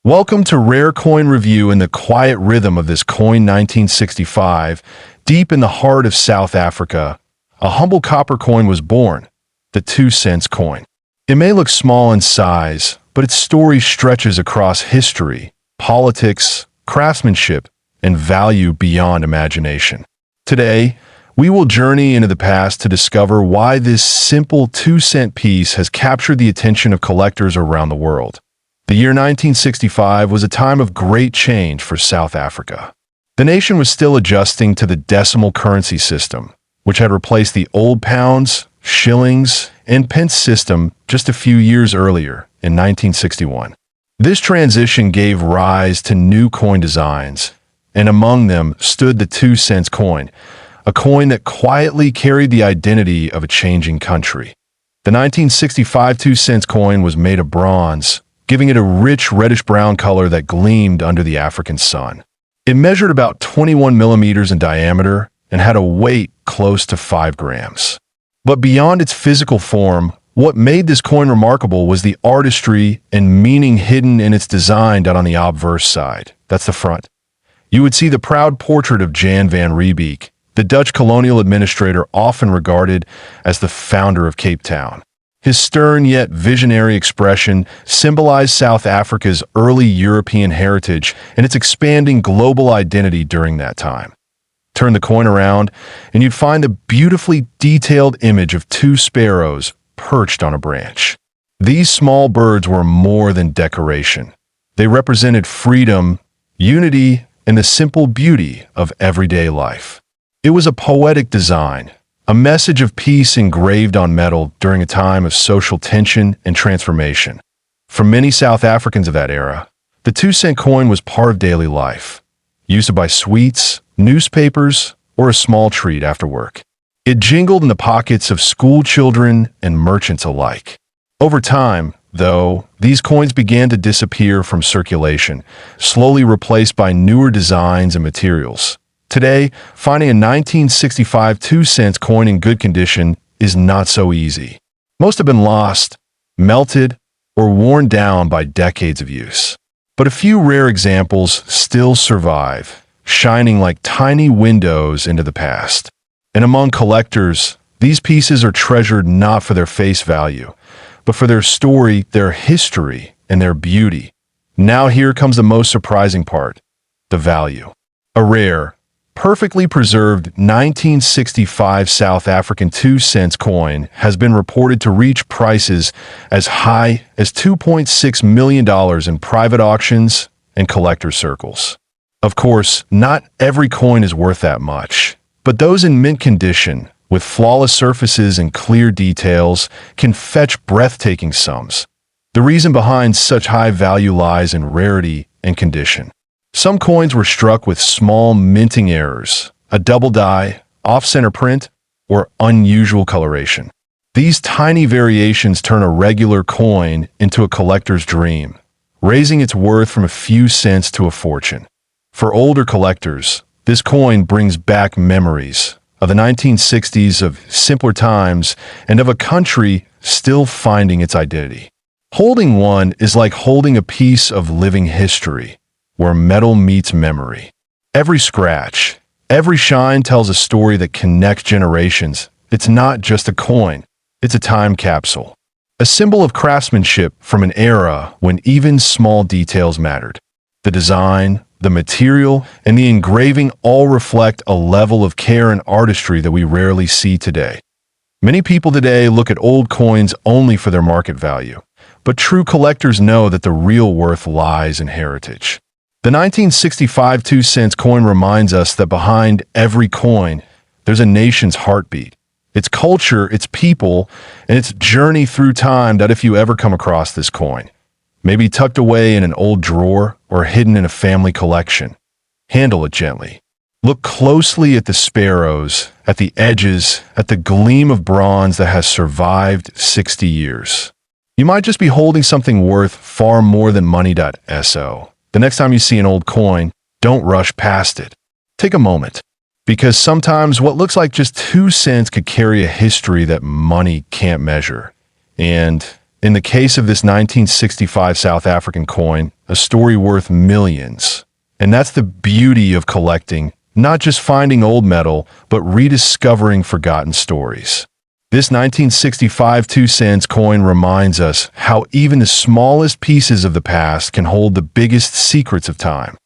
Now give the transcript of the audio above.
Welcome to Rare Coin Review in the quiet rhythm of this coin 1965, deep in the heart of South Africa. A humble copper coin was born, the 2 cents coin. It may look small in size, but its story stretches across history, politics, craftsmanship, and value beyond imagination. Today, we will journey into the past to discover why this simple 2-cent piece has captured the attention of collectors around the world. The year 1965 was a time of great change for South Africa. The nation was still adjusting to the decimal currency system, which had replaced the old pounds, shillings, and pence system just a few years earlier, in 1961. This transition gave rise to new coin designs, and among them stood the 2 cents coin, a coin that quietly carried the identity of a changing country. The 1965 2 cents coin was made of bronze, giving it a rich reddish-brown color that gleamed under the African sun. It measured about 21 millimeters in diameter and had a weight close to 5 grams. But beyond its physical form, what made this coin remarkable was the artistry and meaning hidden in its design done on the obverse side. That's the front. You would see the proud portrait of Jan van Riebeeck, the Dutch colonial administrator often regarded as the founder of Cape Town. His stern yet visionary expression symbolized South Africa's early European heritage and its expanding global identity during that time. Turn the coin around, and you'd find the beautifully detailed image of 2 sparrows perched on a branch. These small birds were more than decoration. They represented freedom, unity, and the simple beauty of everyday life. It was a poetic design, a message of peace engraved on metal during a time of social tension and transformation. For many South Africans of that era, the 2-cent coin was part of daily life, used to buy sweets, newspapers, or a small treat after work. It jingled in the pockets of school children and merchants alike. Over time, though, these coins began to disappear from circulation, slowly replaced by newer designs and materials. Today, finding a 1965 2 cents coin in good condition is not so easy. Most have been lost, melted, or worn down by decades of use. But a few rare examples still survive, shining like tiny windows into the past. And among collectors, these pieces are treasured not for their face value, but for their story, their history, and their beauty. Now here comes the most surprising part: the value. A rare, perfectly preserved 1965 South African 2 cents coin has been reported to reach prices as high as $2.6 million in private auctions and collector circles. Of course, not every coin is worth that much, but those in mint condition, with flawless surfaces and clear details, can fetch breathtaking sums. The reason behind such high value lies in rarity and condition. Some coins were struck with small minting errors, a double die, off-center print, or unusual coloration. These tiny variations turn a regular coin into a collector's dream, raising its worth from a few cents to a fortune. For older collectors, this coin brings back memories of the 1960s, of simpler times, and of a country still finding its identity. Holding one is like holding a piece of living history, where metal meets memory. Every scratch, every shine tells a story that connects generations. It's not just a coin, it's a time capsule. A symbol of craftsmanship from an era when even small details mattered. The design, the material, and the engraving all reflect a level of care and artistry that we rarely see today. Many people today look at old coins only for their market value, but true collectors know that the real worth lies in heritage. The 1965 2 cents coin reminds us that behind every coin, there's a nation's heartbeat, its culture, its people, and its journey through time. That if you ever come across this coin, maybe tucked away in an old drawer or hidden in a family collection, handle it gently. Look closely at the sparrows, at the edges, at the gleam of bronze that has survived 60 years. You might just be holding something worth far more than money.so. The next time you see an old coin, don't rush past it. Take a moment, because sometimes what looks like just 2 cents could carry a history that money can't measure. And In the case of this 1965 South African coin, a story worth millions. And that's the beauty of collecting, not just finding old metal, but rediscovering forgotten stories. This 1965 2-cent coin reminds us how even the smallest pieces of the past can hold the biggest secrets of time.